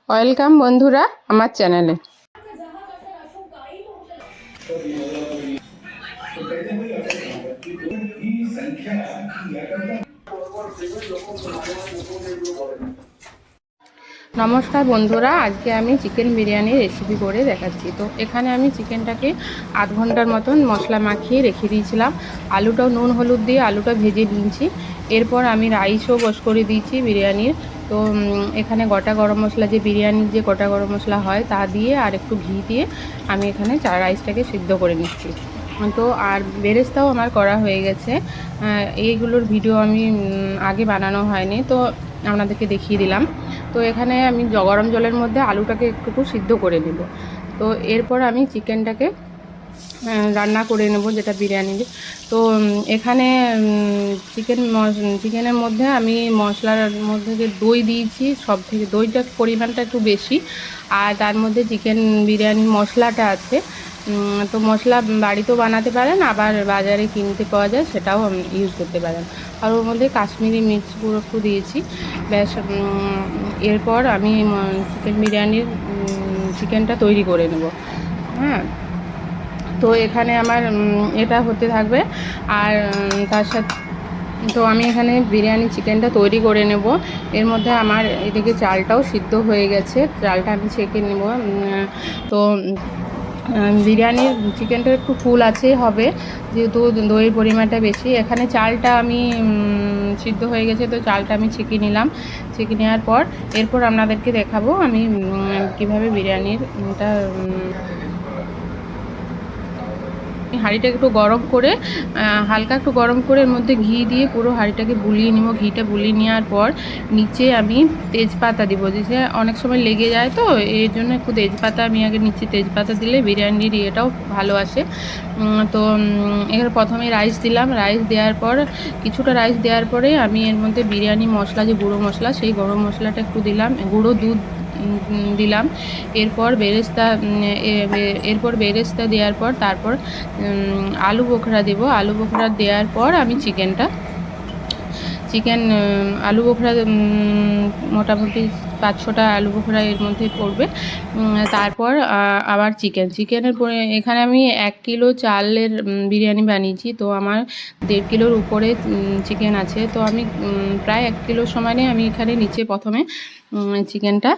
Welcome বন্ধুরা আমার চ্যানেলে। নমস্কার বন্ধুরা, আজকে আমি চিকেন বিরিয়ানি রেসিপি করে দেখাচ্ছি। তো এখানে আমি চিকেনটাকে আধ ঘন্টার মতন মশলা মাখিয়ে রেখে দিয়েছিলাম। আলুটাও নুন হলুদ দিয়ে আলুটা ভেজে নিয়েছি। এরপর আমি রাইসও বস করে দিয়েছি বিরিয়ানির। তো এখানে গোটা গরম মশলা, যে বিরিয়ানির যে গোটা গরম মশলা হয় তা দিয়ে আর একটু ঘি দিয়ে আমি এখানে রাইসটাকে সিদ্ধ করে নিচ্ছি। তো আর বেরেস্তাও আমার করা হয়ে গেছে। এইগুলোর ভিডিও আমি আগে বানানো হয়নি, তো আপনাদেরকে দেখিয়ে দিলাম। তো এখানে আমি গরম জলের মধ্যে আলুটাকে একটু সিদ্ধ করে নেব। তো এরপর আমি চিকেনটাকে রান্না করে নেব, যেটা বিরিয়ানির। তো এখানে চিকেনের মধ্যে আমি মশলার মধ্যে যে দই দিয়েছি, সব থেকে দইটার পরিমাণটা একটু বেশি। আর তার মধ্যে চিকেন বিরিয়ানি মশলাটা আছে। তো মশলা বাড়িতেও বানাতে পারেন, আবার বাজারে কিনতে পাওয়া যায়, সেটাও ইউজ করতে পারেন। আর ওর মধ্যে কাশ্মীরি মির্চ গুঁড়ো একটু দিয়েছি, ব্যাস। এরপর আমি চিকেন বিরিয়ানির চিকেনটা তৈরি করে নেব। হ্যাঁ, তো এখানে আমার এটা হতে থাকবে। আর তার সাথে তো আমি এখানে বিরিয়ানি চিকেনটা তৈরি করে নেব। এর মধ্যে আমার এদিকে চালটাও সিদ্ধ হয়ে গেছে, চালটা আমি ছেঁকে নেব। তো বিরিয়ানির চিকেনটা একটু ফুল আছে হবে, যেহেতু দইয়ের পরিমাণটা বেশি। এখানে চালটা আমি সিদ্ধ হয়ে গেছে, তো চালটা আমি ছেঁকে নিলাম। ছেঁকে নেওয়ার পর এরপর আপনাদেরকে দেখাবো আমি কিভাবে বিরিয়ানিরটা হাঁড়িটাকে একটু গরম করে, হালকা একটু গরম করে এর মধ্যে ঘি দিয়ে পুরো হাঁড়িটাকে বুলিয়ে নিব। ঘিটা বুলিয়ে নেওয়ার পর নিচে আমি তেজপাতা দিব, যে অনেক সময় লেগে যায়, তো এর জন্য একটু তেজপাতা আমি আগে নিচে তেজপাতা দিলে বিরিয়ানির ইয়েটাও ভালো আসে। তো এখানে প্রথমে রাইস দিলাম। রাইস দেওয়ার পর কিছুটা রাইস দেওয়ার পরে আমি এর মধ্যে বিরিয়ানি মশলা, যে গুঁড়ো মশলা, সেই গুঁড়ো মশলাটা একটু দিলাম, গুঁড়ো দুধ দিলাম। এরপর বেরেস্তা দেওয়ার পর তারপর আলু বোখরা দেব। আলু বোখরা দেওয়ার পর আমি চিকেন আলু বোখরা মোটামুটি 5-6টা আলু বোখরা এর মধ্যে পড়বে। তারপর আবার চিকেনের পরে এখানে আমি 1 কিলো চালের বিরিয়ানি বানিয়েছি, তো আমার 1.5 কিলোর উপরে চিকেন আছে। তো আমি প্রায় 1 কিলো সমানে আমি এখানে নিচে প্রথমে চিকেনটা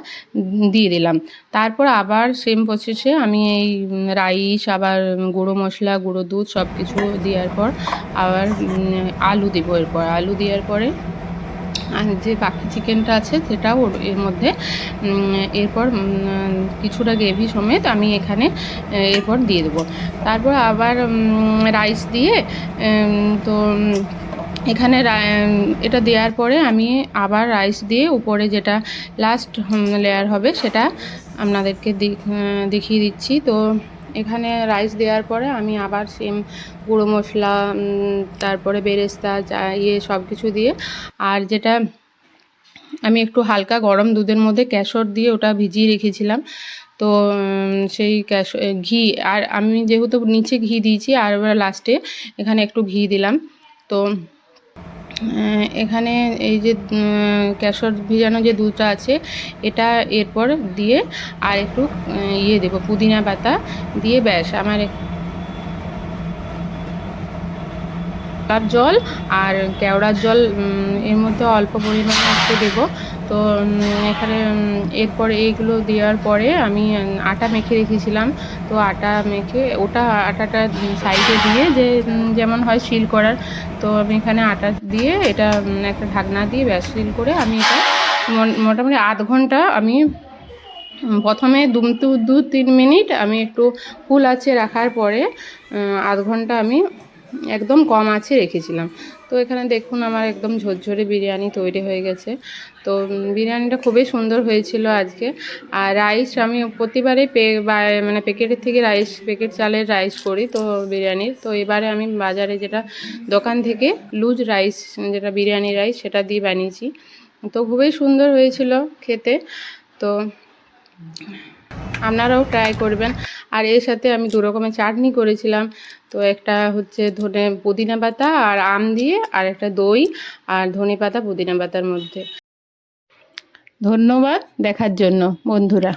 দিয়ে দিলাম। তারপর আবার সেম প্রসেসে আমি এই রাইস, আবার গুঁড়ো মশলা, গুঁড়ো দুধ সব কিছু দেওয়ার পর আবার আলু দেবো। এরপর আলু দেওয়ার পরে আর যে বাকি চিকেনটা আছে সেটাও এর মধ্যে এরপর কিছুটা গ্রেভি সমেত আমি এখানে এরপর দিয়ে দেবো। তারপর আবার রাইস দিয়ে তো এখানে এটা দেওয়ার পরে আমি আবার রাইস দিয়ে উপরে যেটা লাস্ট লেয়ার হবে সেটা আপনাদেরকে দেখিয়ে দিচ্ছি। তো এখানে রাইস দেওয়ার পরে আমি আবার সেম গুঁড়ো মশলা, তারপরে বেরেস্তা সব কিছু দিয়ে, আর যেটা আমি একটু হালকা গরম দুধের মধ্যে কেশর দিয়ে ওটা ভিজিয়ে রেখেছিলাম। তো সেই ঘি, আর আমি যেহেতু নিচে ঘি দিয়েছি আর এবার লাস্টে এখানে একটু ঘি দিলাম। তো এখানে এই যে কেশর ভিজানো যে দুধটা আছে এটা এরপর দিয়ে আর একটু দেবো পুদিনা পাতা দিয়ে, ব্যাস আমার জল আর কেওড়ার জল এর মধ্যে অল্প পরিমাণে একটু দেবো। তো এখানে এরপর এইগুলো দেওয়ার পরে আমি আটা মেখে রেখেছিলাম। তো আটা মেখে ওটা আটাটা সাইডে দিয়ে, যে যেমন হয় সিল করার, তো আমি এখানে আটা দিয়ে এটা একটা ঢাকনা দিয়ে ব্যাস সিল করে আমি এটা মোটামুটি আধ ঘন্টা আমি প্রথমে 2-3 মিনিট আমি একটু ফুল আঁচে রাখার পরে আধ ঘন্টা আমি একদম কম আঁচে রেখেছিলাম। তো এখানে দেখুন আমার একদম ঝরঝরে বিরিয়ানি তৈরি হয়ে গেছে। তো বিরিয়ানিটা খুবই সুন্দর হয়েছিল আজকে। আর রাইস আমি প্রতিবারে মানে প্যাকেটের থেকে প্যাকেট চালের রাইস করি তো বিরিয়ানির। তো এবারে আমি বাজারে যেটা দোকান থেকে লুজ রাইস, যেটা বিরিয়ানি রাইস, সেটা দিয়ে বানিয়েছি। তো খুবই সুন্দর হয়েছিল খেতে। তো আপনারাও ট্রাই করবেন। আর এর সাথে আমি 2 রকমের চাটনি করেছিলাম। তো একটা হচ্ছে পুদিনা পাতা আর আম দিয়ে, আর একটা দই আর ধনে পাতা পুদিনা পাতার মধ্যে। ধন্যবাদ দেখার জন্য বন্ধুরা।